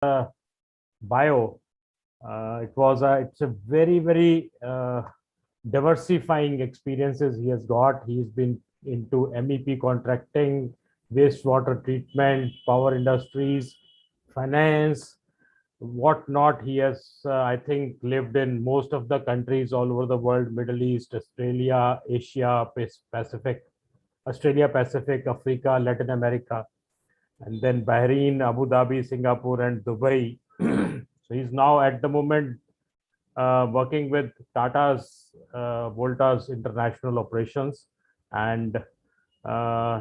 bio. It's a very diversifying experiences he has got. He's been into MEP contracting, wastewater treatment, power industries, finance, whatnot. He has, I think, lived in most of the countries all over the world: Middle East, Australia, Asia, Pacific, Australia, Pacific, Africa, Latin America, and then Bahrain, Abu Dhabi, Singapore, and Dubai. So he's now at the moment working with Tata's Volta's international operations, and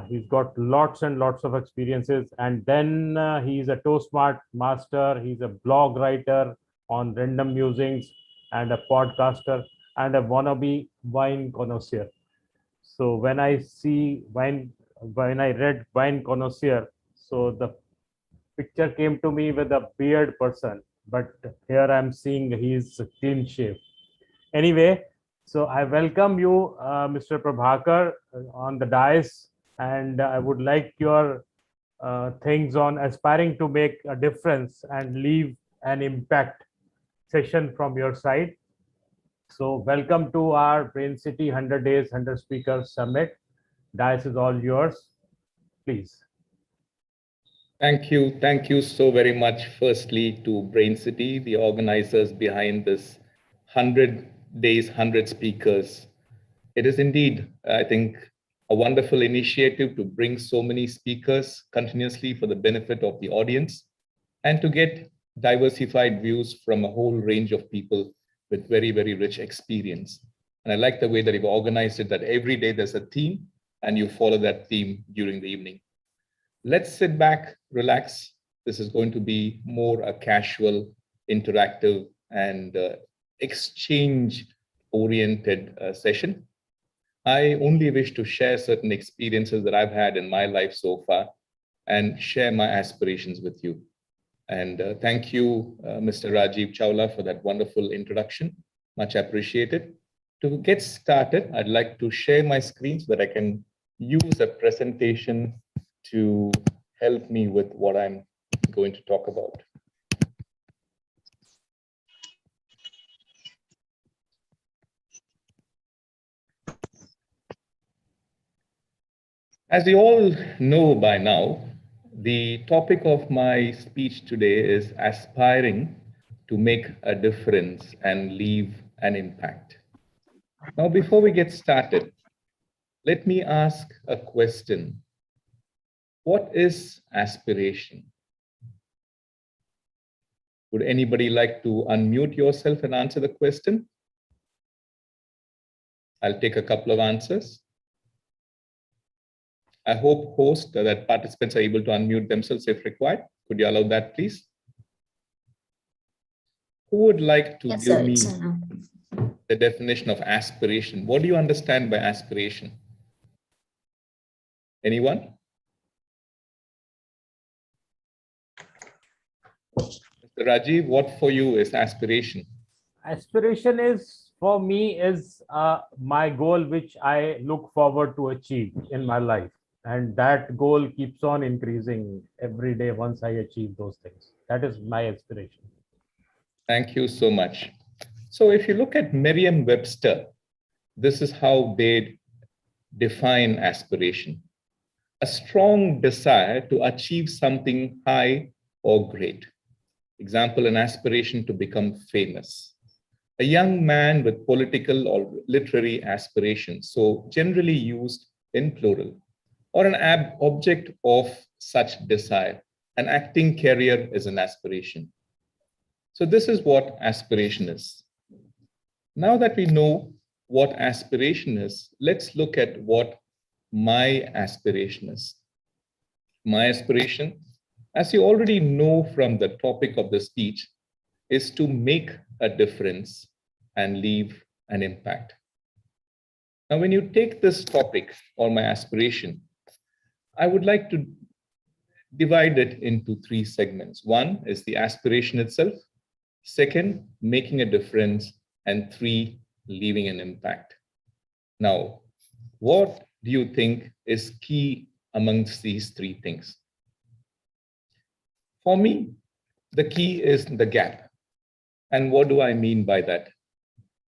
he's got lots and lots of experiences. And then he's a Toastmart master. He's a blog writer on random musings, and a podcaster, and a wannabe wine connoisseur. So when I read wine connoisseur, so the picture came to me with a beard person, but here I'm seeing he's clean shaved. Anyway, so I welcome you, Mr. Prabhakar, on the dais, and I would like your things on aspiring to make a difference and leave an impact session from your side. So welcome to our Brainciti 100 Days, 100 Speakers Summit. Dais is all yours. Please. Thank you. Thank you so very much, firstly, to Brainciti, the organizers behind this 100 Days, 100 Speakers. It is indeed, I think, a wonderful initiative to bring so many speakers continuously for the benefit of the audience and to get diversified views from a whole range of people with very, very rich experience. And I like the way that you've organized it, that every day there's a theme and you follow that theme during the evening. Let's sit back, relax. This is going to be more a casual, interactive, and exchange-oriented session. I only wish to share certain experiences that I've had in my life so far and share my aspirations with you. And thank you, Mr. Rajiv Chawla, for that wonderful introduction. Much appreciated. To get started, I'd like to share my screen so that I can use a presentation to help me with what I'm going to talk about. As you all know by now, the topic of my speech today is aspiring to make a difference and leave an impact. Now, before we get started, let me ask a question. What is aspiration? Would anybody like to unmute yourself and answer the question? I'll take a couple of answers. I hope, host, that participants are able to unmute themselves if required. Could you allow that, please? Who would like to give me the definition of aspiration? What do you understand by aspiration? Anyone? Mr. Rajiv, what for you is aspiration? Aspiration is, for me, is my goal which I look forward to achieve in my life. And that goal keeps on increasing every day once I achieve those things. That is my aspiration. Thank you so much. So if you look at Merriam-Webster, this is how they define aspiration: a strong desire to achieve something high or great. Example, an aspiration to become famous. A young man with political or literary aspirations, so generally used in plural, or an object of such desire. An acting career is an aspiration. So this is what aspiration is. Now that we know what aspiration is, let's look at what my aspiration is. My aspiration, as you already know from the topic of the speech, is to make a difference and leave an impact. Now, when you take this topic or my aspiration, I would like to divide it into three segments. One is the aspiration itself. Second, making a difference. And three, leaving an impact. Now, what do you think is key amongst these three things? For me, The key is the gap. And what do I mean by that?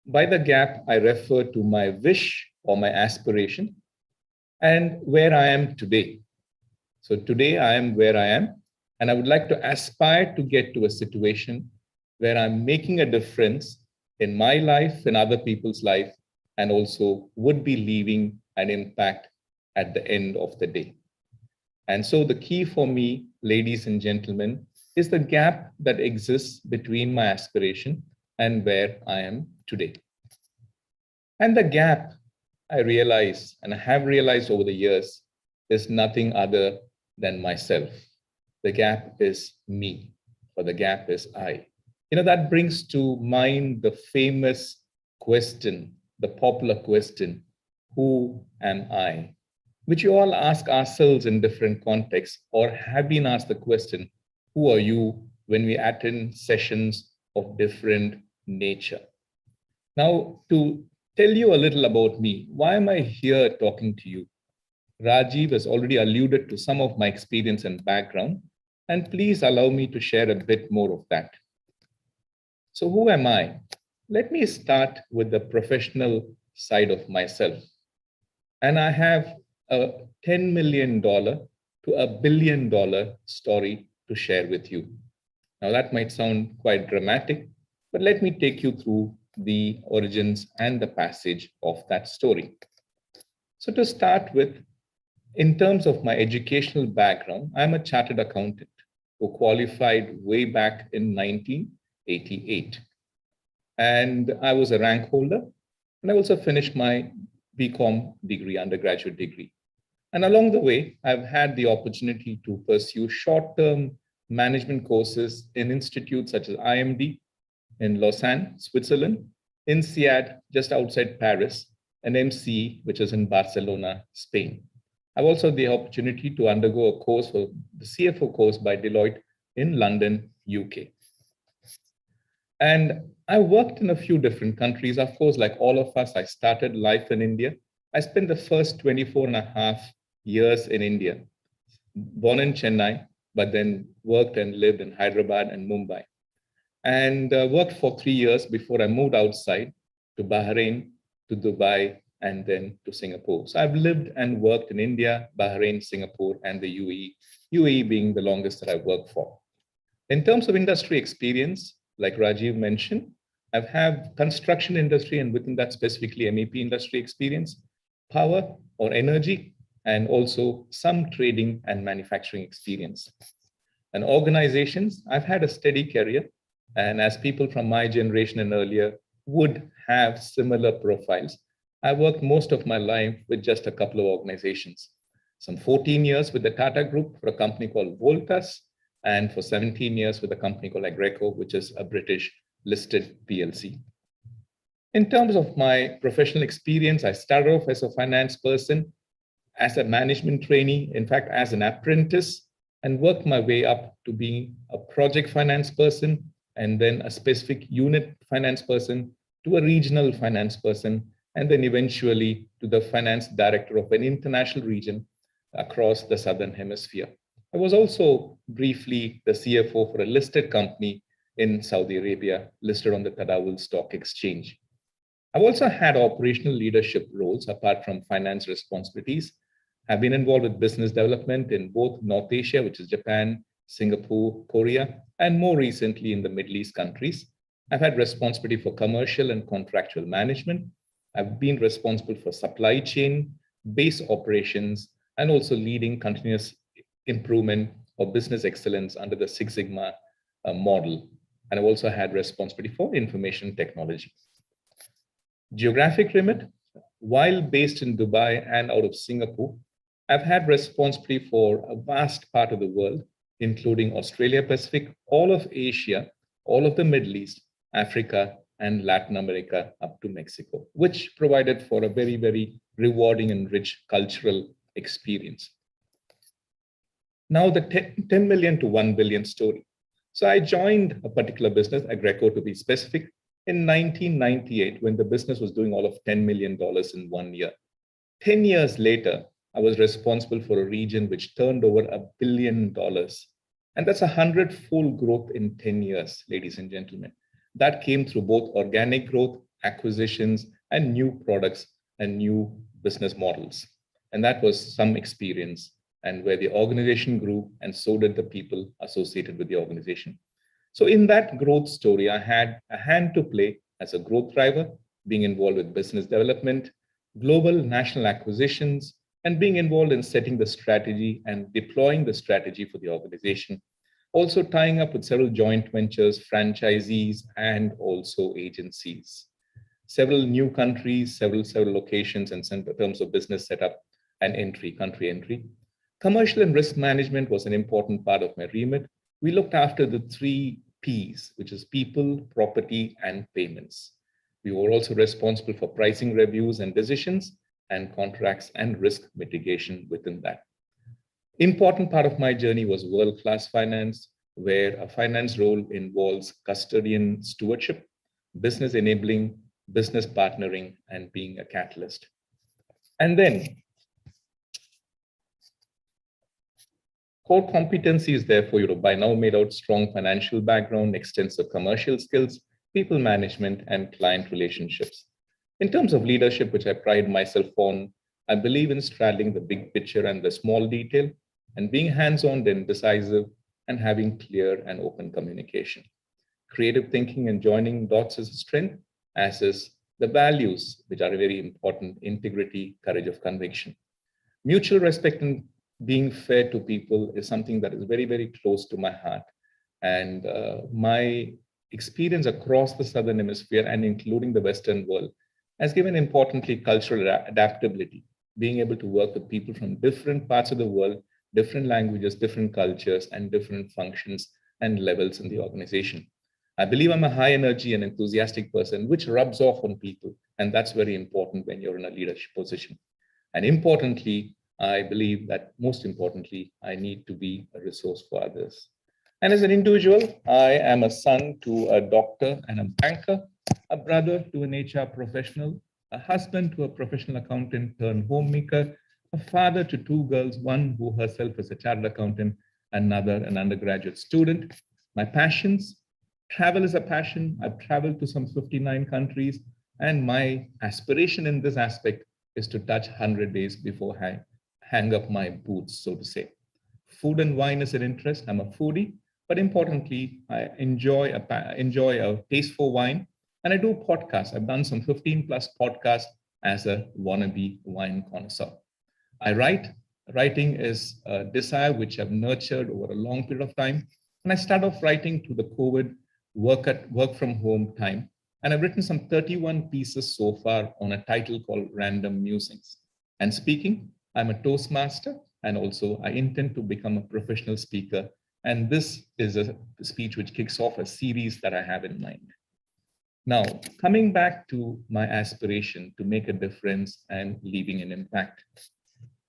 By the gap, I refer to my wish or my aspiration and where I am today. So today I am where I am, and I would like to aspire to get to a situation where I'm making a difference in my life, in other people's life, and also would be leaving an impact at the end of the day. And so the key for me, ladies and gentlemen, is the gap that exists between my aspiration and where I am today. And the gap, I realize, and I have realized over the years, is nothing other than myself. The gap is me, or the gap is I. That brings to mind the famous question, the popular question, who am I? Which you all ask ourselves in different contexts, or have been asked the question, who are you, when we attend sessions of different nature. Now, to tell you a little about me, why am I here talking to you? Rajiv has already alluded to some of my experience and background, and please allow me to share a bit more of that. So who am I? Let me start with the professional side of myself. And I have a $10 million to $1 billion story to share with you. Now that might sound quite dramatic, but let me take you through the origins and the passage of that story. So to start with, in terms of my educational background, I'm a chartered accountant who qualified way back in 1988. And I was a rank holder, and I also finished my BCom degree, undergraduate degree. And along the way, I've had the opportunity to pursue short-term management courses in institutes such as IMD in Lausanne, Switzerland, INSEAD just outside Paris, and MCE, which is in Barcelona, Spain. I've also had the opportunity to undergo a course for the CFO course by Deloitte in London, UK. And I worked in a few different countries. Of course, like all of us, I started life in India. I spent the first 24 and a half years in India, born in Chennai, but then worked and lived in Hyderabad and Mumbai. And worked for 3 years before I moved outside to Bahrain, to Dubai, and then to Singapore. So I've lived and worked in India, Bahrain, Singapore, and the UAE, UAE being the longest that I've worked for. In terms of industry experience, like Rajiv mentioned, I've had construction industry, and within that specifically MEP industry experience, power or energy, and also some trading and manufacturing experience. And organizations, I've had a steady career, and as people from my generation and earlier would have similar profiles, I worked most of my life with just a couple of organizations. Some 14 years with the Tata Group for a company called Voltas, and for 17 years with a company called Agreco, which is a British listed PLC. In terms of my professional experience, I started off as a finance person, as a management trainee, in fact, as an apprentice, and worked my way up to being a project finance person, and then a specific unit finance person, to a regional finance person, and then eventually to the finance director of an international region across the Southern Hemisphere. I was also briefly the CFO for a listed company in Saudi Arabia, listed on the Tadawul Stock Exchange. I've also had operational leadership roles apart from finance responsibilities. I've been involved with business development in both North Asia, which is Japan, Singapore, Korea, and more recently in the Middle East countries. I've had responsibility for commercial and contractual management. I've been responsible for supply chain, base operations, and also leading continuous improvement or business excellence under the Six Sigma model. And I've also had responsibility for information technology. Geographic remit, while based in Dubai and out of Singapore, I've had responsibility for a vast part of the world, including Australia Pacific, all of Asia, all of the Middle East, Africa, and Latin America up to Mexico, which provided for a very, very rewarding and rich cultural experience. Now the 10 million to 1 billion story. So I joined a particular business, Agreco to be specific, in 1998 when the business was doing all of $10 million in 1 year. 10 years later, I was responsible for a region which turned over $1 billion And that's 100-fold growth in 10 years, ladies and gentlemen. That came through both organic growth, acquisitions, and new products and new business models. And that was some experience and where the organization grew, and so did the people associated with the organization. So in that growth story, I had a hand to play as a growth driver, being involved with business development, global national acquisitions, and being involved in setting the strategy and deploying the strategy for the organization. Also tying up with several joint ventures, franchisees, and also agencies. Several new countries, several locations in terms of business setup and entry, country entry. Commercial and risk management was an important part of my remit. We looked after the 3 Ps, which is people, property, and payments. We were also responsible for pricing reviews and decisions and contracts and risk mitigation within that. Important part of my journey was world-class finance, where a finance role involves custodian stewardship, business enabling, business partnering, and being a catalyst. And then core competencies, therefore, by now made out strong financial background, extensive commercial skills, people management, and client relationships. In terms of leadership, which I pride myself on, I believe in straddling the big picture and the small detail, and being hands-on and decisive, and having clear and open communication. Creative thinking and joining dots is a strength, as is the values, which are very important: integrity, courage of conviction. Mutual respect and being fair to people is something that is very, very close to my heart. And my experience across the Southern Hemisphere and including the Western world has given, importantly, cultural adaptability, being able to work with people from different parts of the world, different languages, different cultures, and different functions and levels in the organization. I believe I'm a high energy and enthusiastic person, which rubs off on people. And that's very important when you're in a leadership position. And importantly, I believe that most importantly, I need to be a resource for others. And as an individual, I am a son to a doctor and a banker, a brother to an HR professional, a husband to a professional accountant turned homemaker, a father to 2 girls, one who herself is a chartered accountant, another an undergraduate student. My passions: travel is a passion. I've traveled to some 59 countries, and my aspiration in this aspect is to touch 100 days before I hang up my boots, so to say. Food and wine is an interest. I'm a foodie, but importantly, I enjoy a taste for wine, and I do podcasts. I've done some 15 plus podcasts as a wannabe wine connoisseur. I write. Writing is a desire which I've nurtured over a long period of time. And I started off writing to the COVID work from home time. And I've written some 31 pieces so far on a title called Random Musings. And speaking, I'm a Toastmaster, and also I intend to become a professional speaker. And this is a speech which kicks off a series that I have in mind. Now, coming back to my aspiration to make a difference and leaving an impact,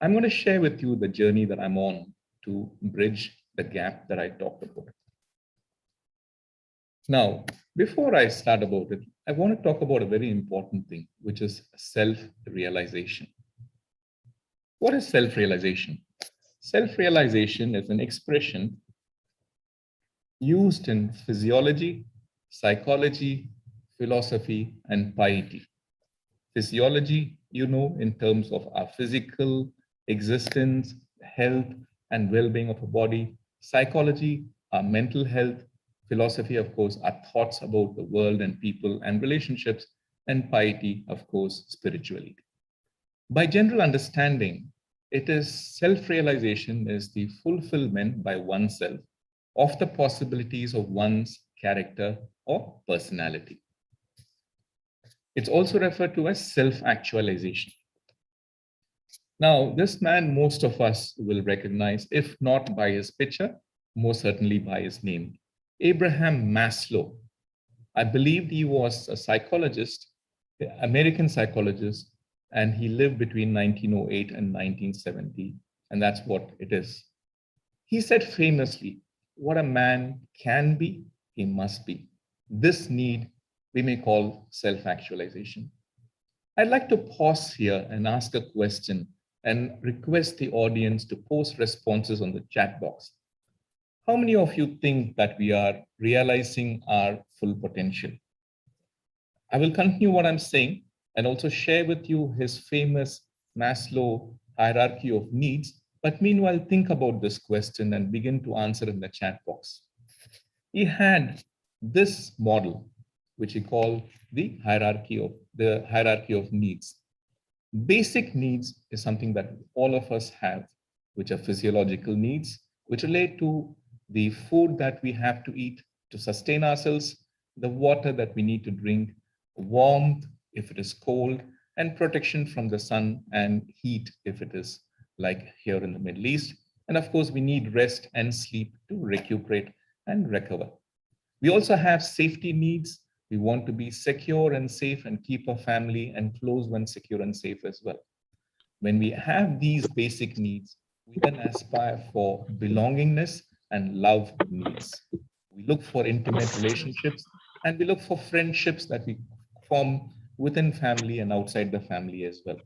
I'm going to share with you the journey that I'm on to bridge the gap that I talked about. Now, before I start about it, I want to talk about a very important thing, which is self-realization. What is self-realization? Self-realization is an expression used in physiology, psychology, philosophy, and piety. Physiology, in terms of our physical existence, health, and well-being of a body. Psychology, our mental health. Philosophy, of course, our thoughts about the world and people and relationships. And piety, of course, spirituality. By general understanding, it is self-realization is the fulfillment by oneself of the possibilities of one's character or personality. It's also referred to as self-actualization. Now, this man, most of us will recognize, if not by his picture, most certainly by his name, Abraham Maslow. I believe he was a psychologist, American psychologist, and he lived between 1908 and 1970, and that's what it is. He said famously, what a man can be, he must be. This need we may call self-actualization. I'd like to pause here and ask a question and request the audience to post responses on the chat box. How many of you think that we are realizing our full potential? I will continue what I'm saying and also share with you his famous Maslow hierarchy of needs. But meanwhile, think about this question and begin to answer in the chat box. He had this model, which he called the hierarchy of needs. Basic needs is something that all of us have, which are physiological needs, which relate to the food that we have to eat to sustain ourselves, the water that we need to drink, warmth if it is cold, and protection from the sun and heat if it is like here in the Middle East. And of course, we need rest and sleep to recuperate and recover. We also have safety needs. We want to be secure and safe and keep our family and close ones secure and safe as well. When we have these basic needs, we then aspire for belongingness and love needs. We look for intimate relationships and we look for friendships that we form within family and outside the family as well.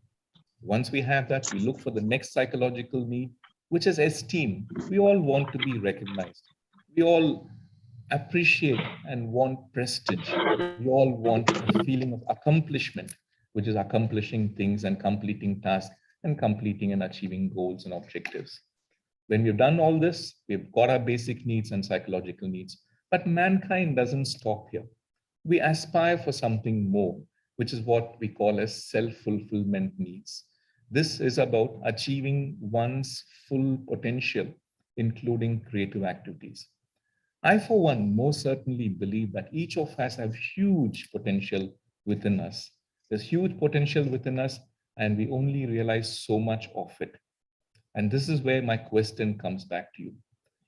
Once we have that, we look for the next psychological need, which is esteem. We all want to be recognized. We all appreciate and want prestige. We all want a feeling of accomplishment, which is accomplishing things and completing tasks and completing and achieving goals and objectives. When we've done all this, we've got our basic needs and psychological needs. But mankind doesn't stop here. We aspire for something more, which is what we call as self-fulfillment needs. This is about achieving one's full potential, including creative activities. I, for one, most certainly believe that each of us have huge potential within us. There's huge potential within us, and we only realize so much of it. And this is where my question comes back to you.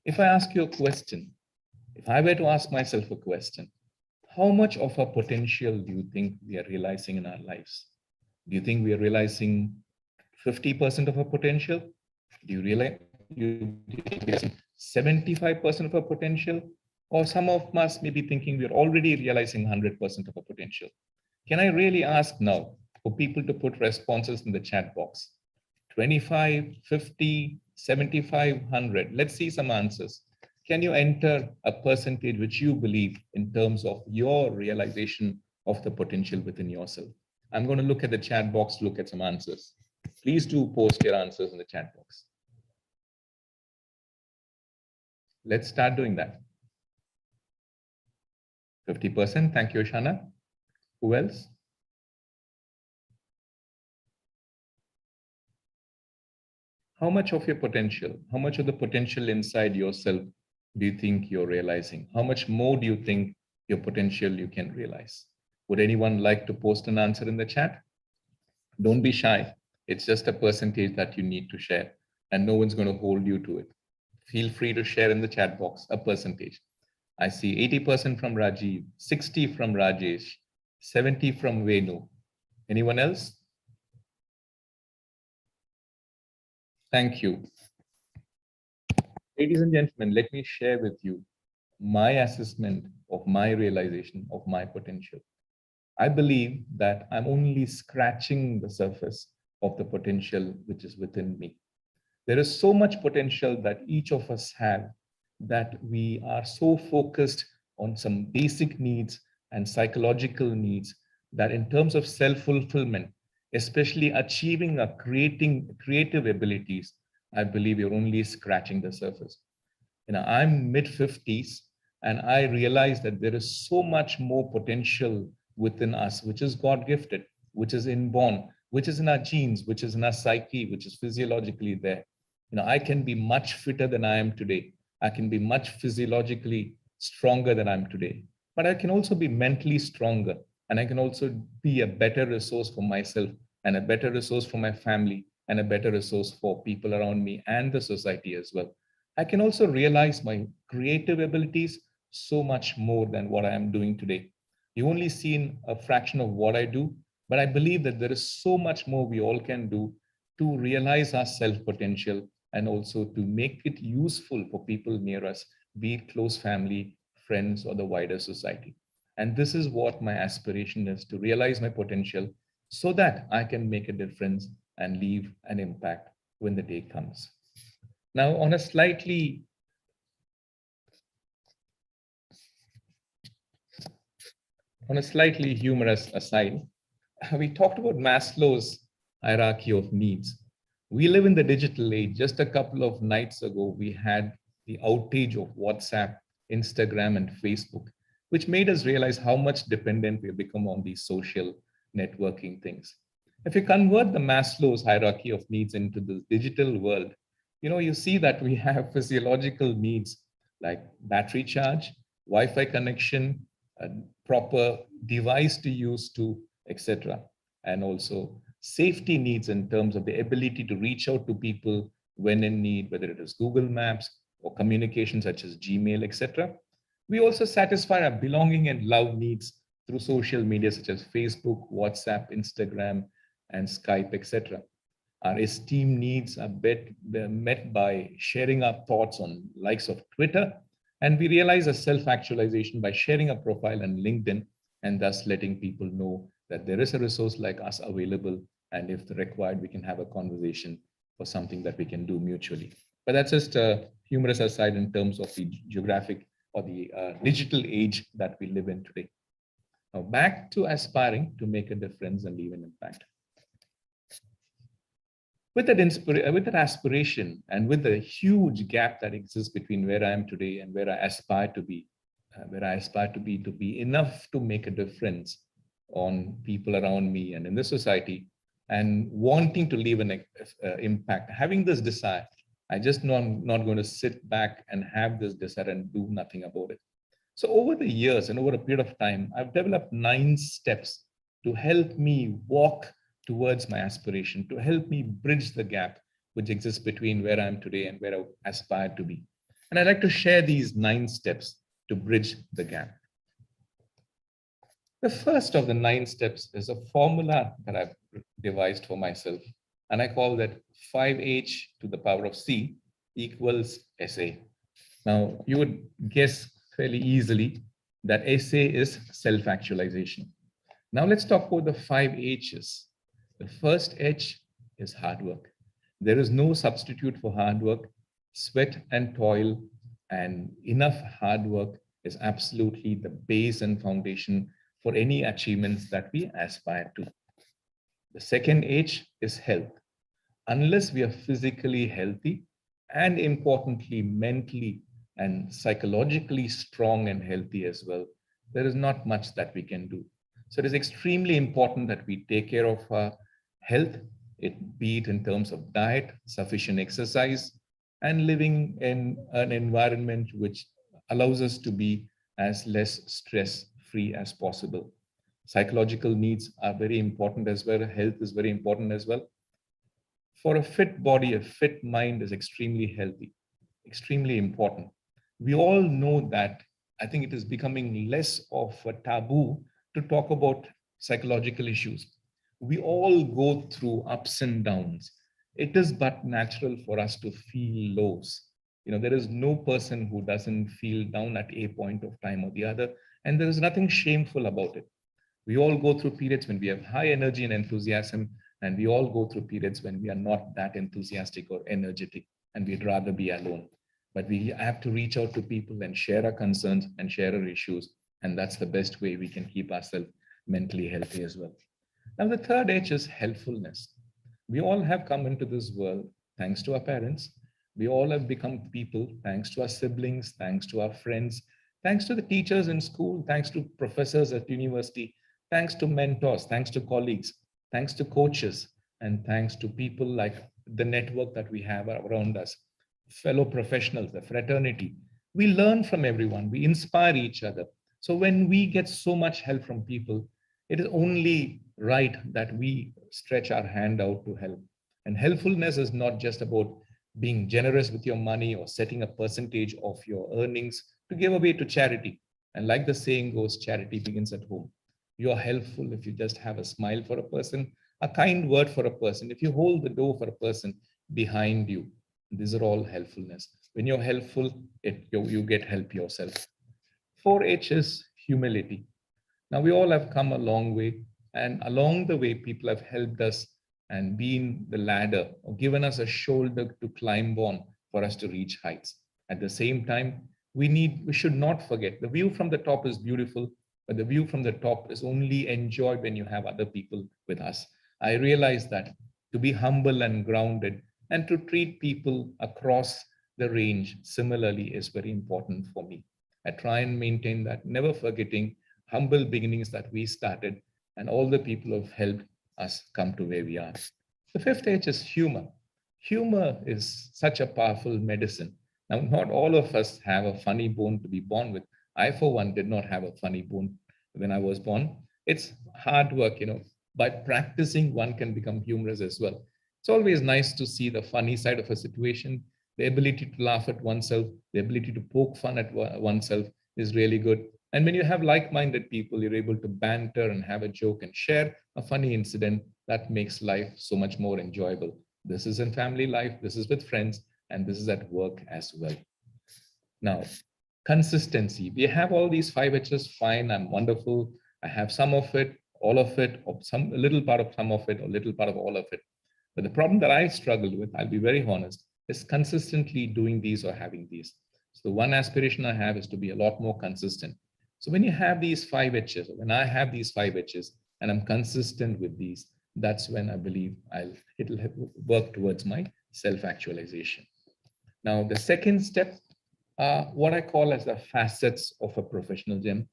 If I ask you a question, if I were to ask myself a question, how much of our potential do you think we are realizing in our lives? Do you think we are realizing 50% of our potential? Do you realize you 75% of our potential? Or some of us may be thinking we're already realizing 100% of our potential. Can I really ask now for people to put responses in the chat box? 25, 50, 75, 100. Let's see some answers. Can you enter a percentage which you believe in terms of your realization of the potential within yourself? I'm going to look at the chat box to look at some answers. Please do post your answers in the chat box. Let's start doing that. 50%. Thank you, Shana. Who else? How much of your potential, how much of the potential inside yourself do you think you're realizing? How much more do you think your potential you can realize? Would anyone like to post an answer in the chat? Don't be shy. It's just a percentage that you need to share, and no one's going to hold you to it. Feel free to share in the chat box a percentage. I see 80% from Rajiv, 60 from Rajesh, 70 from Venu. Anyone else? Thank you. Ladies and gentlemen, let me share with you my assessment of my realization of my potential. I believe that I'm only scratching the surface of the potential which is within me. There is so much potential that each of us have that we are so focused on some basic needs and psychological needs that in terms of self-fulfillment, especially achieving or creating creative abilities, I believe you're only scratching the surface. I'm mid-50s and I realize that there is so much more potential within us, which is God-gifted, which is inborn, which is in our genes, which is in our psyche, which is physiologically there. I can be much fitter than I am today. I can be much physiologically stronger than I'm today, but I can also be mentally stronger, and I can also be a better resource for myself and a better resource for my family and a better resource for people around me and the society as well. I can also realize my creative abilities so much more than what I am doing today. You've only seen a fraction of what I do, but I believe that there is so much more we all can do to realize our self-potential and also to make it useful for people near us, be it close family, friends, or the wider society. And this is what my aspiration is, to realize my potential so that I can make a difference and leave an impact when the day comes. Now, on a slightly on a slightly humorous aside, we talked about Maslow's hierarchy of needs. We live in the digital age. Just a couple of nights ago, we had the outage of WhatsApp, Instagram, and Facebook, which made us realize how much dependent we have become on these social networking things. If you convert the Maslow's hierarchy of needs into the digital world, you see that we have physiological needs like battery charge, Wi-Fi connection, a proper device to use to, etc. And also safety needs in terms of the ability to reach out to people when in need, whether it is Google Maps or communication such as Gmail, etc. We also satisfy our belonging and love needs through social media such as Facebook, WhatsApp, Instagram, and Skype, etc. Our esteem needs are met by sharing our thoughts on likes of Twitter, and we realize a self-actualization by sharing a profile on LinkedIn and thus letting people know that there is a resource like us available, and if required, we can have a conversation for something that we can do mutually. But that's just a humorous aside in terms of the geographic or the digital age that we live in today. Now back to aspiring to make a difference and leave an impact. With that aspiration and with the huge gap that exists between where I am today and where I aspire to be, to be enough to make a difference on people around me and in the society, and wanting to leave an impact, having this desire, I just know I'm not going to sit back and have this desire and do nothing about it. So over the years and over a period of time, I've developed 9 steps to help me walk towards my aspiration, to help me bridge the gap which exists between where I am today and where I aspire to be. And I'd like to share these 9 steps to bridge the gap. The first of the 9 steps is a formula that I've devised for myself, and I call that 5H to the power of C equals SA. Now, you would guess fairly easily that SA is self-actualization. Now let's talk about the 5 H's. The first H is hard work. There is no substitute for hard work. Sweat and toil and enough hard work is absolutely the base and foundation for any achievements that we aspire to. The second H is health. Unless we are physically healthy and importantly, mentally and psychologically strong and healthy as well, there is not much that we can do. So it is extremely important that we take care of our health, be it in terms of diet, sufficient exercise, and living in an environment which allows us to be as less stress-free as possible. Psychological needs are very important as well. Health is very important as well. For a fit body, a fit mind is extremely healthy, extremely important. We all know that. I think it is becoming less of a taboo to talk about psychological issues. We all go through ups and downs. It is but natural for us to feel lows. There is no person who doesn't feel down at a point of time or the other, and there is nothing shameful about it. We all go through periods when we have high energy and enthusiasm, and we all go through periods when we are not that enthusiastic or energetic, and we'd rather be alone. But we have to reach out to people and share our concerns and share our issues, and that's the best way we can keep ourselves mentally healthy as well. Now, the third H is helpfulness. We all have come into this world thanks to our parents. We all have become people thanks to our siblings, thanks to our friends, thanks to the teachers in school, thanks to professors at university, thanks to mentors, thanks to colleagues, thanks to coaches, and thanks to people like the network that we have around us, fellow professionals, the fraternity. We learn from everyone, we inspire each other. So when we get so much help from people, it is only right that we stretch our hand out to help. And helpfulness is not just about being generous with your money or setting a percentage of your earnings to give away to charity. And like the saying goes, charity begins at home. You are helpful if you just have a smile for a person, a kind word for a person, if you hold the door for a person behind you. These are all helpfulness. When you're helpful, you get help yourself. 4H is humility. Now, we all have come a long way, and along the way, people have helped us and been the ladder or given us a shoulder to climb on for us to reach heights. At the same time, we should not forget the view from the top is beautiful, but the view from the top is only enjoyed when you have other people with us. I realize that to be humble and grounded and to treat people across the range similarly is very important for me. I try and maintain that, never forgetting humble beginnings that we started and all the people who have helped us come to where we are. The fifth H is humor. Humor is such a powerful medicine. Now, not all of us have a funny bone to be born with. I, for one, did not have a funny bone when I was born. It's hard work, By practicing, one can become humorous as well. It's always nice to see the funny side of a situation. The ability to laugh at oneself, the ability to poke fun at oneself is really good. And when you have like-minded people, you're able to banter and have a joke and share a funny incident that makes life so much more enjoyable. This is in family life, this is with friends, and this is at work as well. Now, consistency. We have all these five H's, fine, I'm wonderful. I have some of it, all of it, or some a little part of some of it, or little part of all of it. But the problem that I struggled with, I'll be very honest, is consistently doing these or having these. So the one aspiration I have is to be a lot more consistent. So when you have these five H's, when I have these five H's, and I'm consistent with these, that's when I believe it'll work towards my self-actualization. Now, the second step, what I call as the facets of a professional gem.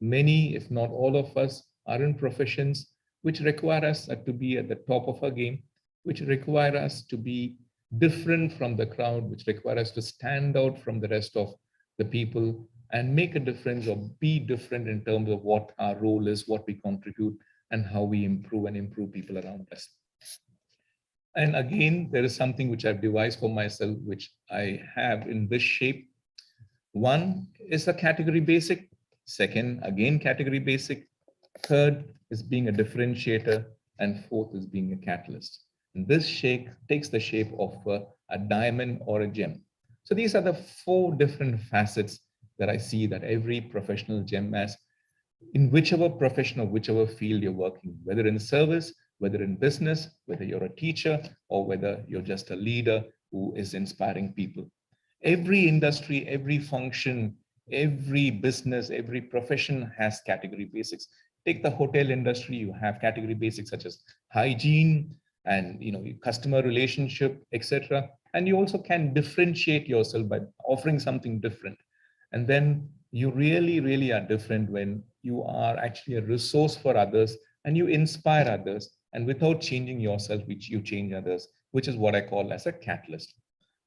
Many, if not all of us, are in professions which require us to be at the top of our game, which require us to be different from the crowd, which require us to stand out from the rest of the people and make a difference or be different in terms of what our role is, what we contribute, and how we improve people around us. And again, there is something which I've devised for myself, which I have in this shape. One is a category basic. Second, again, category basic. Third is being a differentiator. And fourth is being a catalyst. And this shape takes the shape of a diamond or a gem. So these are the four different facets that I see that every professional gem has in whichever profession or whichever field you're working, whether in service, whether in business, whether you're a teacher, or whether you're just a leader who is inspiring people. Every industry, every function, every business, every profession has category basics. Take the hotel industry, you have category basics such as hygiene and customer relationship, etc. And you also can differentiate yourself by offering something different. And then you really, really are different when you are actually a resource for others and you inspire others. And without changing yourself, which you change others, which is what I call as a catalyst.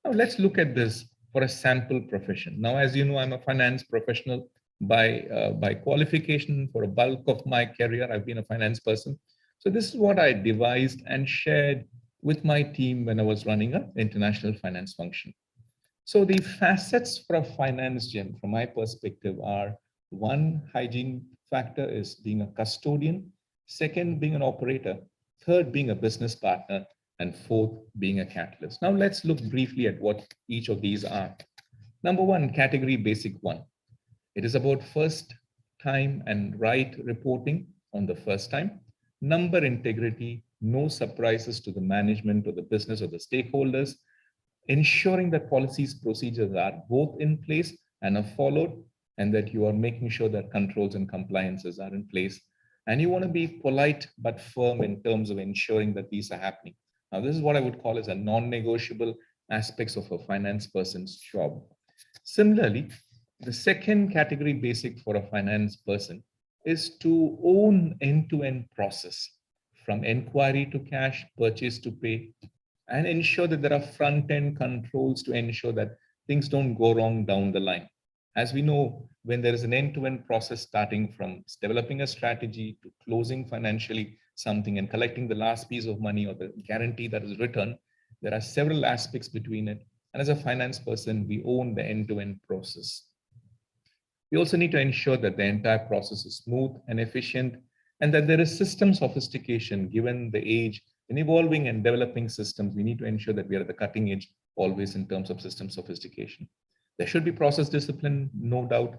Now let's look at this for a sample profession. Now, as you know, I'm a finance professional by qualification. For a bulk of my career, I've been a finance person. So this is what I devised and shared with my team when I was running an international finance function. So the facets for a finance gem, from my perspective, are one, hygiene factor is being a custodian. Second, being an operator. Third, being a business partner. And fourth, being a catalyst. Now let's look briefly at what each of these are. Number one, category basic one. It is about first time and right reporting on the first time. Number integrity, no surprises to the management or the business or the stakeholders. Ensuring that policies, procedures are both in place and are followed, and that you are making sure that controls and compliances are in place. And you want to be polite but firm in terms of ensuring that these are happening. Now, this is what I would call as a non-negotiable aspects of a finance person's job. Similarly, the second category basic for a finance person is to own end-to-end process from inquiry to cash, purchase to pay, and ensure that there are front-end controls to ensure that things don't go wrong down the line. As we know, when there is an end-to-end process starting from developing a strategy to closing financially something and collecting the last piece of money or the guarantee that is returned, there are several aspects between it. And as a finance person, we own the end-to-end process. We also need to ensure that the entire process is smooth and efficient, and that there is system sophistication given the age. In evolving and developing systems, we need to ensure that we are at the cutting edge always in terms of system sophistication. There should be process discipline, no doubt,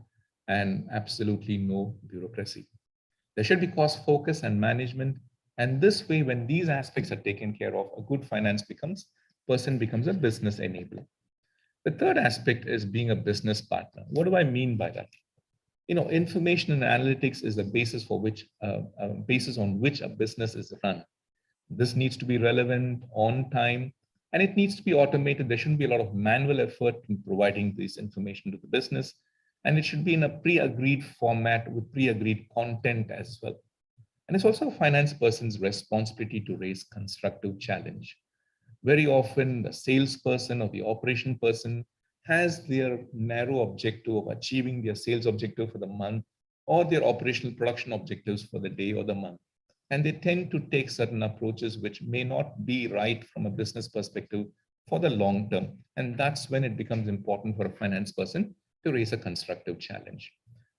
and absolutely no bureaucracy. There should be cost focus and management. And this way, when these aspects are taken care of, a good finance person becomes a business enabler. The third aspect is being a business partner. What do I mean by that? Information and analytics is the basis for which, basis on which a business is run. This needs to be relevant, on time, and it needs to be automated. There shouldn't be a lot of manual effort in providing this information to the business. And it should be in a pre-agreed format with pre-agreed content as well. And it's also a finance person's responsibility to raise constructive challenge. Very often, the salesperson or the operation person has their narrow objective of achieving their sales objective for the month or their operational production objectives for the day or the month. And they tend to take certain approaches which may not be right from a business perspective for the long term. And that's when it becomes important for a finance person to raise a constructive challenge.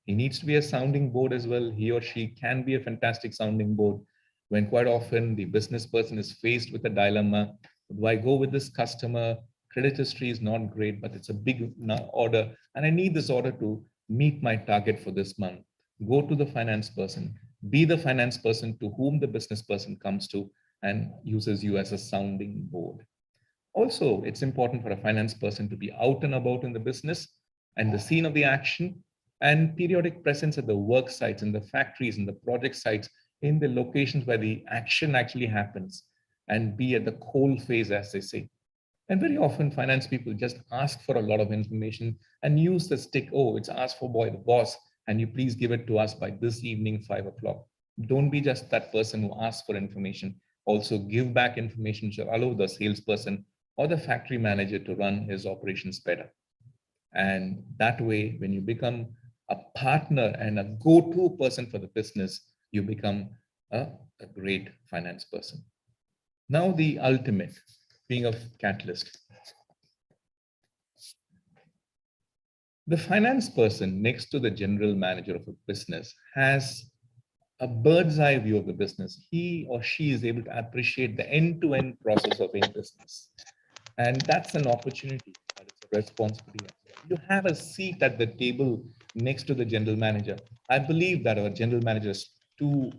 He needs to be a sounding board as well. He or she can be a fantastic sounding board when quite often the business person is faced with a dilemma. Do I go with this customer? Credit history is not great, but it's a big order, and I need this order to meet my target for this month. Go to the finance person. Be the finance person to whom the business person comes to and uses you as a sounding board. Also, it's important for a finance person to be out and about in the business and the scene of the action, and periodic presence at the work sites, in the factories, in the project sites, in the locations where the action actually happens, and be at the coal phase, as they say. And very often, finance people just ask for a lot of information and use the stick. Oh, it's asked for by the boss, and you please give it to us by this evening, 5 o'clock. Don't be just that person who asks for information. Also, give back information to allow the salesperson or the factory manager to run his operations better. And that way, when you become a partner and a go-to person for the business, you become a great finance person. Now, the ultimate, being a catalyst. The finance person next to the general manager of a business has a bird's eye view of the business. He or she is able to appreciate the end-to-end process of a business. And that's an opportunity, but it's a responsibility. You have a seat at the table next to the general manager. I believe that our general managers, two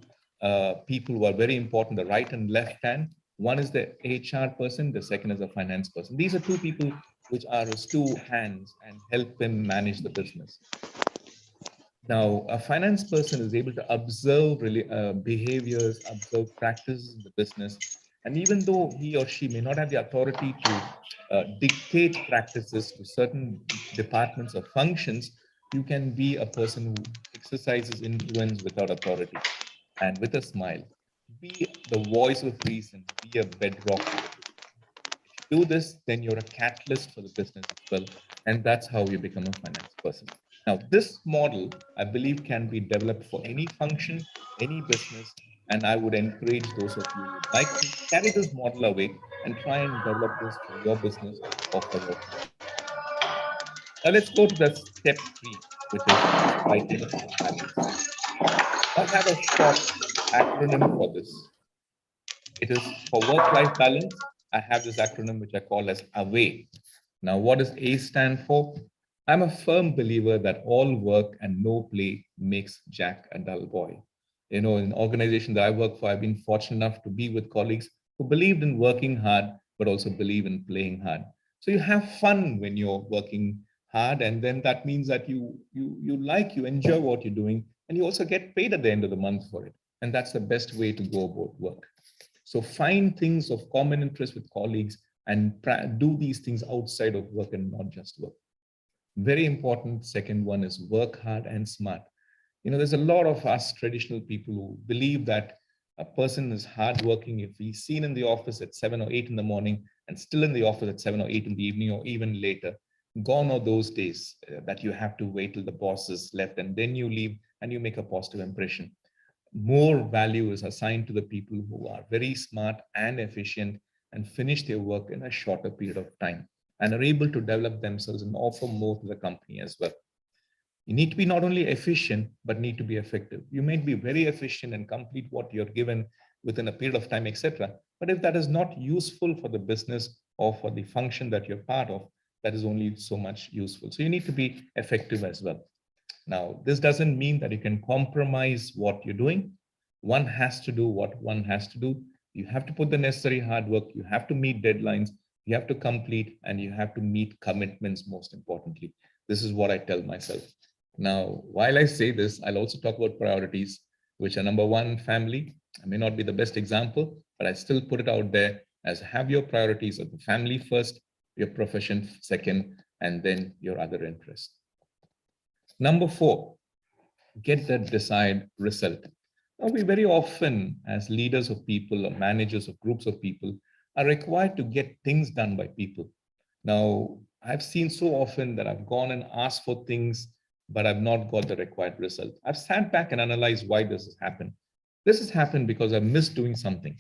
people who are very important, the right and left hand. One is the HR person, the second is the finance person. These are two people which are his two hands and help him manage the business. Now, a finance person is able to observe behaviors, observe practices in the business. And even though he or she may not have the authority to dictate practices to certain departments or functions, you can be a person who exercises influence without authority and with a smile. Be the voice of reason, be a bedrock. If you do this, then you're a catalyst for the business as well. And that's how you become a finance person. Now, this model, I believe, can be developed for any function, any business, and I would encourage those of you who would like to carry this model away and try and develop this for your business or for your function. Now, let's go to the step 3, which is striking a balance. I have a short acronym for this. It is for work-life balance. I have this acronym which I call as AWAY. Now, what does A stand for? I'm a firm believer that all work and no play makes Jack a dull boy. In an organization that I work for, I've been fortunate enough to be with colleagues who believed in working hard, but also believe in playing hard. So you have fun when you're working hard, and then that means that you enjoy what you're doing, and you also get paid at the end of the month for it. And that's the best way to go about work. So find things of common interest with colleagues and do these things outside of work and not just work. Very important. Second one is work hard and smart. There's a lot of us traditional people who believe that a person is hardworking if he's seen in the office at 7 or 8 in the morning and still in the office at 7 or 8 in the evening or even later. Gone are those days that you have to wait till the boss is left and then you leave and you make a positive impression. More value is assigned to the people who are very smart and efficient and finish their work in a shorter period of time and are able to develop themselves and offer more to the company as well. You need to be not only efficient, but need to be effective. You may be very efficient and complete what you're given within a period of time, etc. But if that is not useful for the business or for the function that you're part of, that is only so much useful. So you need to be effective as well. Now, this doesn't mean that you can compromise what you're doing. One has to do what one has to do. You have to put the necessary hard work. You have to meet deadlines. You have to complete and you have to meet commitments, most importantly. This is what I tell myself. Now, while I say this, I'll also talk about priorities, which are number one, family. I may not be the best example, but I still put it out there as have your priorities of the family first, your profession second, and then your other interests. Number four, get that desired result. Now, we very often, as leaders of people or managers of groups of people, are required to get things done by people. Now, I've seen so often that I've gone and asked for things, but I've not got the required result. I've sat back and analyzed why this has happened. This has happened because I've missed doing something.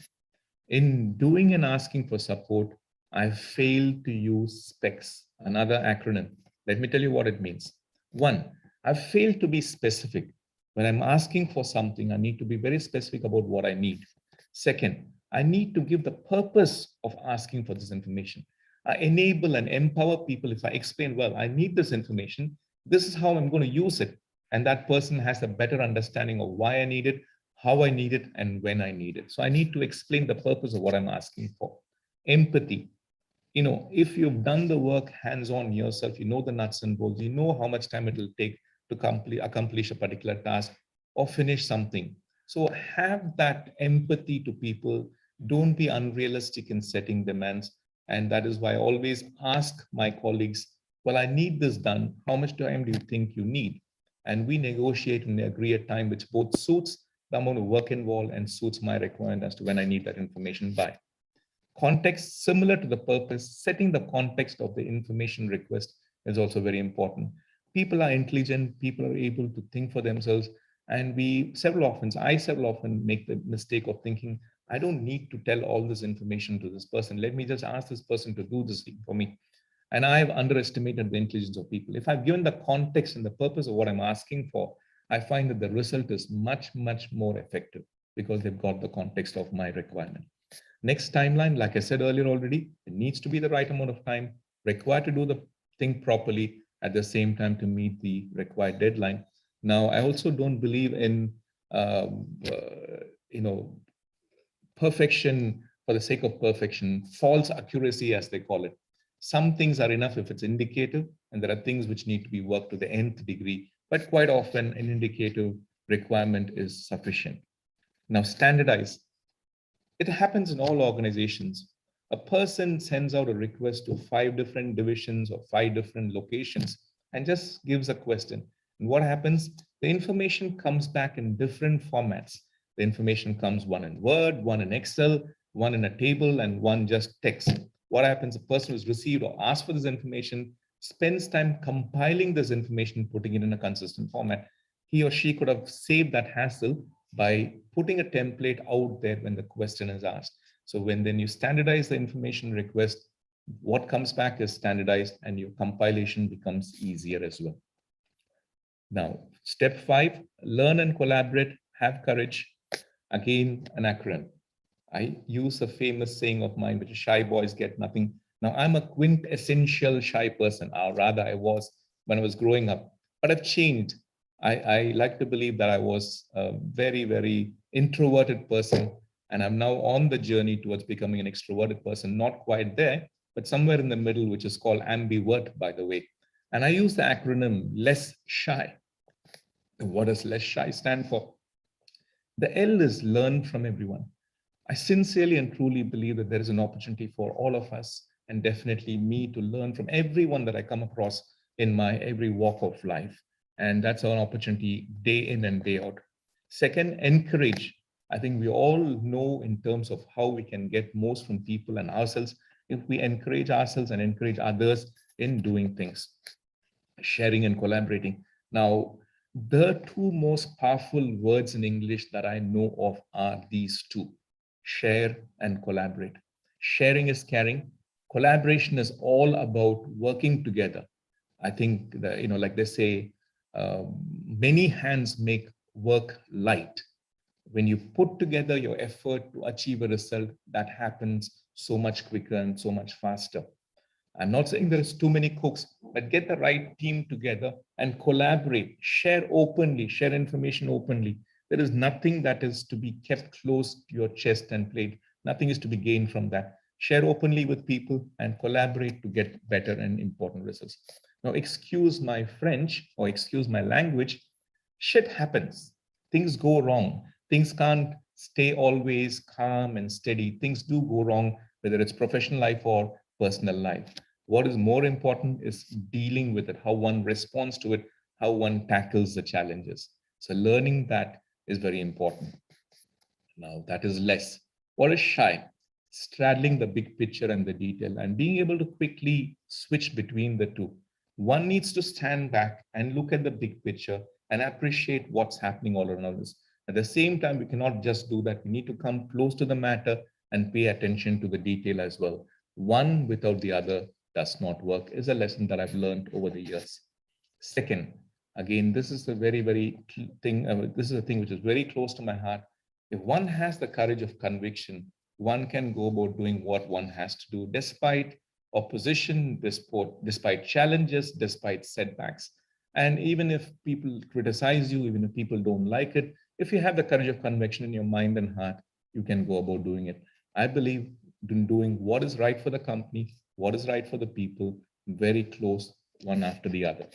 In doing and asking for support, I failed to use SPECS, another acronym. Let me tell you what it means. One, I failed to be specific. When I'm asking for something, I need to be very specific about what I need. Second, I need to give the purpose of asking for this information. I enable and empower people if I explain, well, I need this information. This is how I'm going to use it. And that person has a better understanding of why I need it, how I need it, and when I need it. So I need to explain the purpose of what I'm asking for. Empathy. If you've done the work hands-on yourself, you know the nuts and bolts, you know how much time it will take to accomplish a particular task or finish something. So have that empathy to people. Don't be unrealistic in setting demands. And that is why I always ask my colleagues, well, I need this done. How much time do you think you need? And we negotiate and agree a time which both suits the amount of work involved and suits my requirement as to when I need that information by. Context similar to the purpose, setting the context of the information request is also very important. People are intelligent, people are able to think for themselves, and I several often make the mistake of thinking, I don't need to tell all this information to this person. Let me just ask this person to do this thing for me. And I've underestimated the intelligence of people. If I've given the context and the purpose of what I'm asking for, I find that the result is much, much more effective because they've got the context of my requirement. Next timeline, like I said earlier already, it needs to be the right amount of time required to do the thing properly at the same time to meet the required deadline. Now, I also don't believe in, you know, perfection for the sake of perfection, false accuracy, as they call it. Some things are enough if it's indicative, and there are things which need to be worked to the nth degree, but quite often an indicative requirement is sufficient. Now, standardize. It happens in all organizations. A person sends out a request to 5 different divisions or 5 different locations and just gives a question. And what happens? The information comes back in different formats. The information comes one in Word, one in Excel, one in a table, and one just text. What happens? A person who's received or asked for this information spends time compiling this information, putting it in a consistent format. He or she could have saved that hassle by putting a template out there when the question is asked. So when then you standardize the information request, what comes back is standardized and your compilation becomes easier as well. Now, step 5, learn and collaborate, have courage. Again, an acronym. I use a famous saying of mine, which is shy boys get nothing. Now, I'm a quintessential shy person, or rather I was when I was growing up, but I've changed. I like to believe that I was a very, very introverted person, and I'm now on the journey towards becoming an extroverted person, not quite there, but somewhere in the middle, which is called ambivert, by the way. And I use the acronym less shy. What does less shy stand for? The L is learn from everyone. I sincerely and truly believe that there is an opportunity for all of us, and definitely me, to learn from everyone that I come across in my every walk of life. And that's an opportunity day in and day out. Second, encourage. I think we all know in terms of how we can get most from people and ourselves if we encourage ourselves and encourage others in doing things, sharing and collaborating. Now, the 2 most powerful words in English that I know of are these 2: share and collaborate. Sharing is caring. Collaboration is all about working together. I think that, like they say, many hands make work light. When you put together your effort to achieve a result, that happens so much quicker and so much faster. I'm not saying there's too many cooks, but get the right team together and collaborate, share openly, share information openly. There is nothing that is to be kept close to your chest and plate. Nothing is to be gained from that. Share openly with people and collaborate to get better and important results. Now, excuse my French or excuse my language, shit happens. Things go wrong. Things can't stay always calm and steady. Things do go wrong, whether it's professional life or personal life. What is more important is dealing with it, how one responds to it, how one tackles the challenges. So, learning that is very important. Now, that is less. What is shy? Straddling the big picture and the detail and being able to quickly switch between the two. One needs to stand back and look at the big picture and appreciate what's happening all around us. At the same time, we cannot just do that. We need to come close to the matter and pay attention to the detail as well. One without the other does not work, is a lesson that I've learned over the years. Second, again, this is a very thing. This is a thing which is very close to my heart. If one has the courage of conviction, one can go about doing what one has to do, despite opposition, despite challenges, despite setbacks. And even if people criticize you, even if people don't like it, if you have the courage of conviction in your mind and heart, you can go about doing it. I believe in doing what is right for the company, what is right for the people, very close one after the other.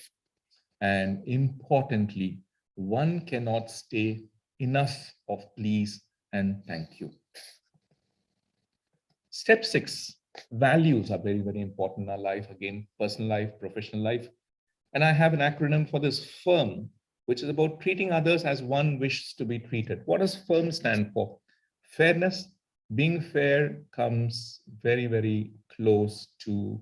And importantly, one cannot stay enough of please and thank you. Step 6, values are very important in our life. Again, personal life, professional life. And I have an acronym for this FIRM, which is about treating others as one wishes to be treated. What does FIRM stand for? Fairness. Being fair comes very close to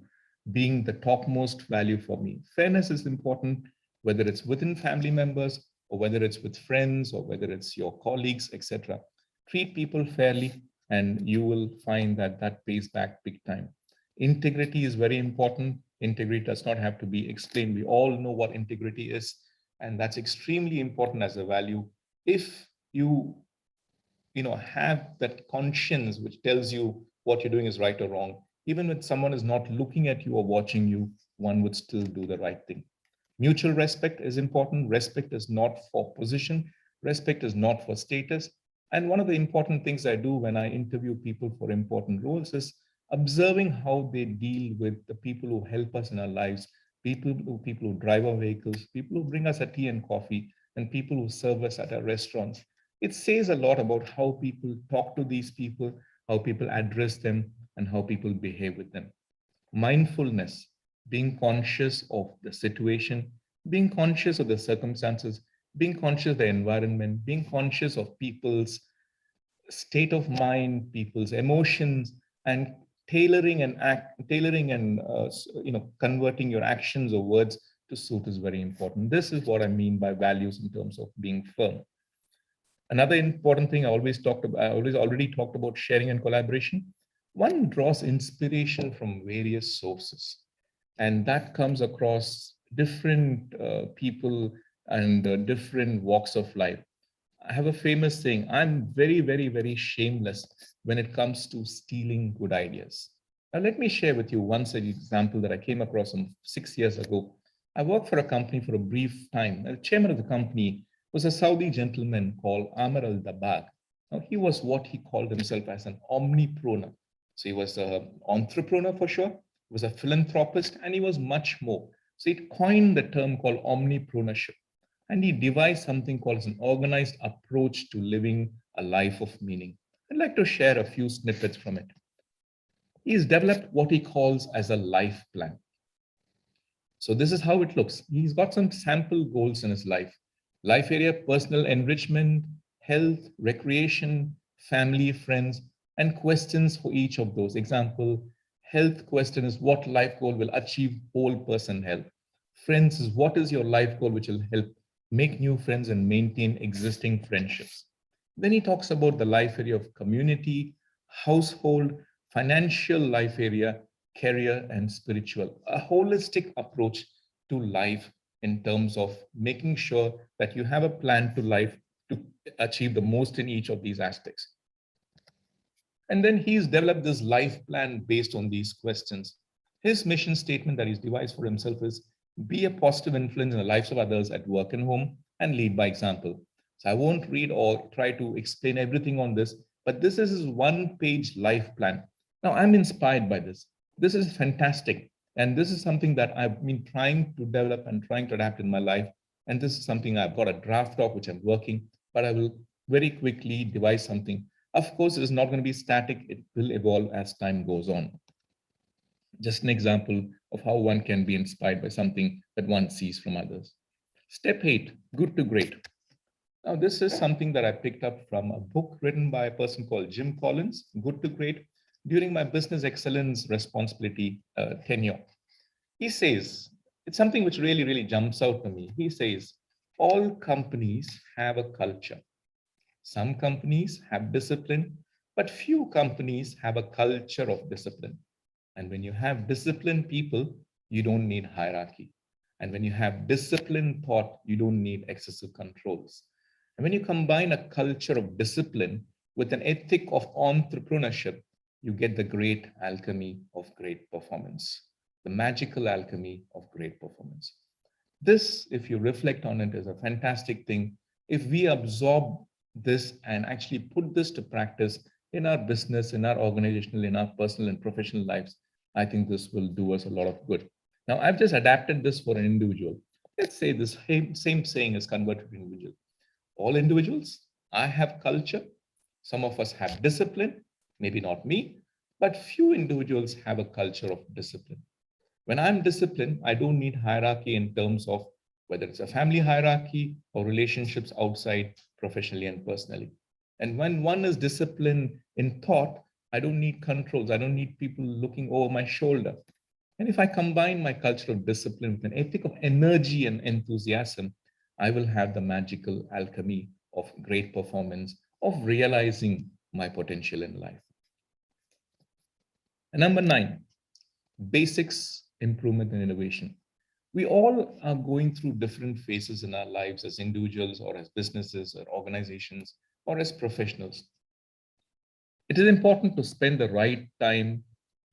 being the topmost value for me. Fairness is important, whether it's within family members or whether it's with friends or whether it's your colleagues, etc. Treat people fairly and you will find that that pays back big time. Integrity is very important. Integrity does not have to be explained. We all know what integrity is, and that's extremely important as a value. If you have that conscience which tells you what you're doing is right or wrong, even when someone is not looking at you or watching you, one would still do the right thing. Mutual respect is important. Respect is not for position. Respect is not for status. And one of the important things I do when I interview people for important roles is observing how they deal with the people who help us in our lives, people who drive our vehicles, people who bring us a tea and coffee, and people who serve us at our restaurants. It says a lot about how people talk to these people, how people address them, and how people behave with them. Mindfulness, being conscious of the situation, being conscious of the circumstances, being conscious of the environment, being conscious of people's state of mind, people's emotions, and tailoring and converting your actions or words to suit is very important. This is what I mean by values in terms of being firm. Another important thing I already talked about sharing and collaboration. One draws inspiration from various sources, and that comes across different people and different walks of life. I have a famous saying, I'm very shameless when it comes to stealing good ideas. Now, let me share with you one such example that I came across some 6 years ago. I worked for a company for a brief time. The chairman of the company was a Saudi gentleman called Amr al-Dabag. Now, he was what he called himself as an omnipreneur. So he was an entrepreneur for sure, he was a philanthropist, and he was much more. So he coined the term called omnipreneurship. And he devised something called an organized approach to living a life of meaning. I'd like to share a few snippets from it. He's developed what he calls as a life plan. So this is how it looks. He's got some sample goals in his life. Life area, personal enrichment, health, recreation, family, friends, and questions for each of those. Example, health question is what life goal will achieve whole person health. Friends is what is your life goal which will help make new friends and maintain existing friendships. Then he talks about the life area of community, household, financial life area, career, and spiritual. A holistic approach to life in terms of making sure that you have a plan to life to achieve the most in each of these aspects. And then he's developed this life plan based on these questions. His mission statement that he's devised for himself is be a positive influence in the lives of others at work and home and lead by example. So I won't read or try to explain everything on this, but this is his one-page life plan. Now I'm inspired by this. This is fantastic. And this is something that I've been trying to develop and trying to adapt in my life. And this is something I've got a draft of, which I'm working, but I will very quickly devise something. Of course, it is not going to be static. It will evolve as time goes on. Just an example of how one can be inspired by something that one sees from others. Step 8, good to great. Now, this is something that I picked up from a book written by a person called Jim Collins, Good to Great, during my business excellence responsibility tenure. He says, it's something which really, really jumps out to me. He says, all companies have a culture. Some companies have discipline, but few companies have a culture of discipline. And when you have disciplined people, you don't need hierarchy. And when you have disciplined thought, you don't need excessive controls. And when you combine a culture of discipline with an ethic of entrepreneurship, you get the great alchemy of great performance, the magical alchemy of great performance. This, if you reflect on it, is a fantastic thing. If we absorb this and actually put this to practice in our business, in our organizational, in our personal and professional lives, I think this will do us a lot of good. Now, I've just adapted this for an individual. Let's say this same saying is converted to individual. All individuals, I have culture. Some of us have discipline, maybe not me, but few individuals have a culture of discipline. When I'm disciplined, I don't need hierarchy in terms of whether it's a family hierarchy or relationships outside, professionally and personally. And when one is disciplined in thought, I don't need controls. I don't need people looking over my shoulder. And if I combine my culture of discipline with an ethic of energy and enthusiasm, I will have the magical alchemy of great performance, of realizing my potential in life. And number 9, basics, improvement, and innovation. We all are going through different phases in our lives as individuals or as businesses or organizations or as professionals. It is important to spend the right time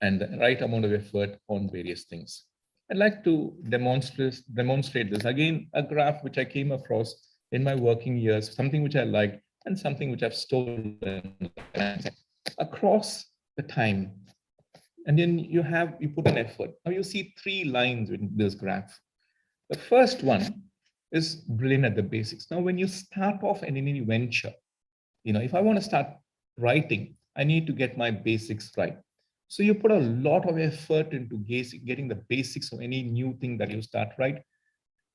and the right amount of effort on various things. I'd like to demonstrate this. Again, a graph which I came across in my working years, something which I liked and something which I've stolen across the time. And then you put an effort. Now you see 3 lines in this graph. The first one is brilliant at the basics. Now, when you start off in any venture, if I want to start writing, I need to get my basics right. So you put a lot of effort into getting the basics of any new thing that you start, right?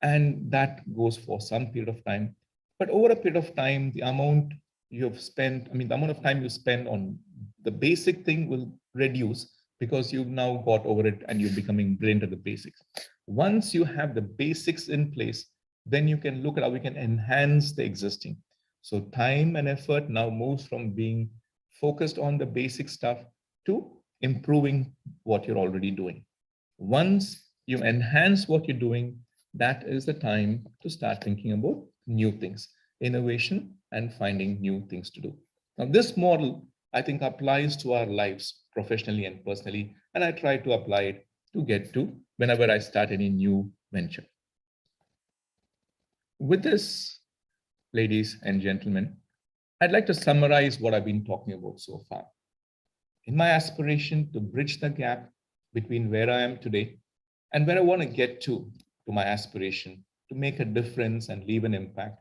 And that goes for some period of time. But over a period of time, the amount you've spent, the amount of time you spend on the basic thing will reduce because you've now got over it and you're becoming brilliant at the basics. Once you have the basics in place, then you can look at how we can enhance the existing. So time and effort now moves from being focused on the basic stuff to improving what you're already doing. Once you enhance what you're doing, that is the time to start thinking about new things, innovation, and finding new things to do. Now, this model, I think, applies to our lives professionally and personally, and I try to apply it to get to whenever I start any new venture. With this, ladies and gentlemen, I'd like to summarize what I've been talking about so far. In my aspiration to bridge the gap between where I am today and where I want to get to my aspiration to make a difference and leave an impact,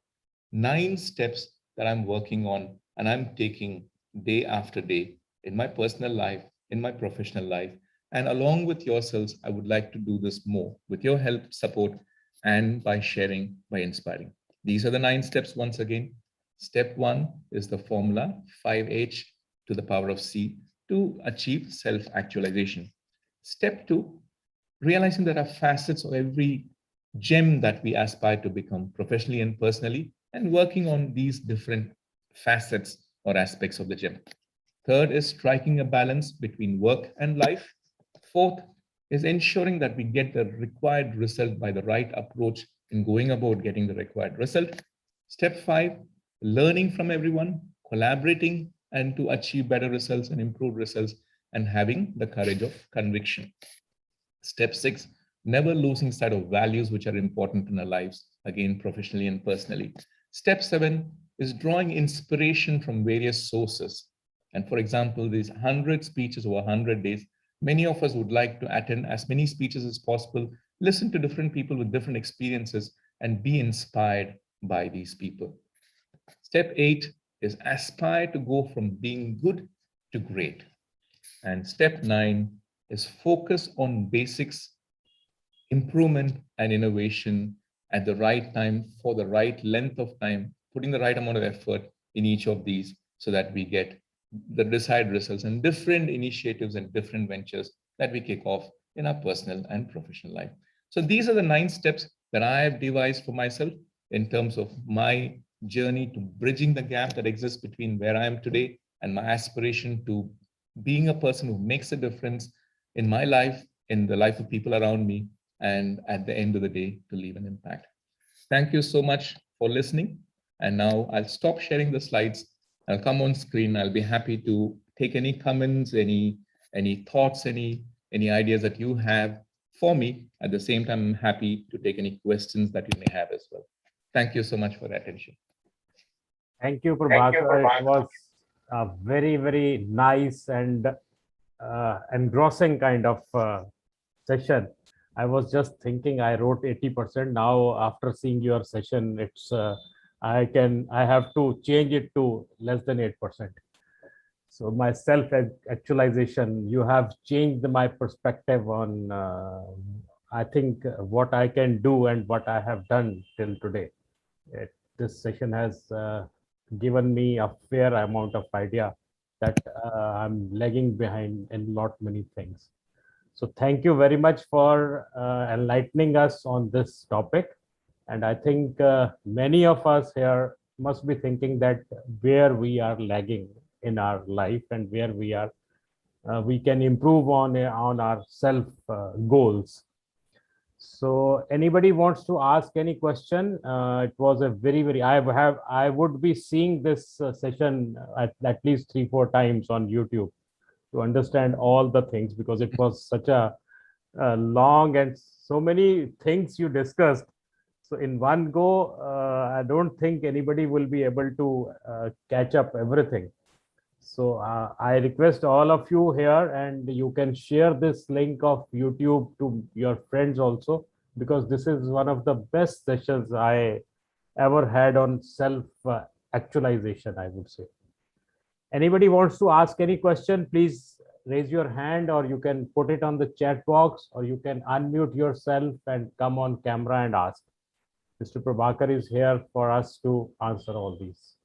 9 steps that I'm working on and I'm taking day after day in my personal life, in my professional life. And along with yourselves, I would like to do this more with your help, support, and by sharing, by inspiring. These are the 9 steps once again. Step 1 is the formula 5H to the power of C to achieve self-actualization. Step 2, realizing there are facets of every gem that we aspire to become professionally and personally, and working on these different facets or aspects of the gem. Third is striking a balance between work and life. Fourth is ensuring that we get the required result by the right approach in going about getting the required result. Step 5, learning from everyone, collaborating, and to achieve better results and improve results, and having the courage of conviction. Step 6, never losing sight of values which are important in our lives, again, professionally and personally. Step 7 is drawing inspiration from various sources. And for example, these 100 speeches over 100 days, Many of us would like to attend as many speeches as possible, listen to different people with different experiences, and be inspired by these people. Step 8 is aspire to go from being good to great. And step 9 is focus on basics, improvement, and innovation at the right time for the right length of time, putting the right amount of effort in each of these so that we get the desired results and different initiatives and different ventures that we kick off in our personal and professional life. So these are the 9 steps that I have devised for myself in terms of my journey to bridging the gap that exists between where I am today and my aspiration to being a person who makes a difference in my life, in the life of people around me, and at the end of the day, to leave an impact. Thank you so much for listening. And now I'll stop sharing the slides. I'll come on screen. I'll be happy to take any comments, any thoughts, any ideas that you have for me. At the same time, I'm happy to take any questions that you may have as well. Thank you so much for the attention. Thank you, Prabhakar. It was a very, very nice and engrossing kind of session. I was just thinking I wrote 80%. Now, after seeing your session, it's I have to change it to less than 8%. So my self-actualization, you have changed my perspective on, I think, what I can do and what I have done till today. This session has given me a fair amount of idea that I'm lagging behind in many things. So thank you very much for enlightening us on this topic. And I think many of us here must be thinking that where we are lagging in our life and where we can improve on our self goals. So anybody wants to ask any question? It was a very, I would be seeing this session at least 3-4 times on YouTube to understand all the things, because it was such a long and so many things you discussed. So in one go, I don't think anybody will be able to catch up everything. So I request all of you here, and you can share this link of YouTube to your friends also, because this is one of the best sessions I ever had on self actualization, I would say. Anybody wants to ask any question, please raise your hand, or you can put it on the chat box, or you can unmute yourself and come on camera and ask. Mr. Prabhakar is here for us to answer all these.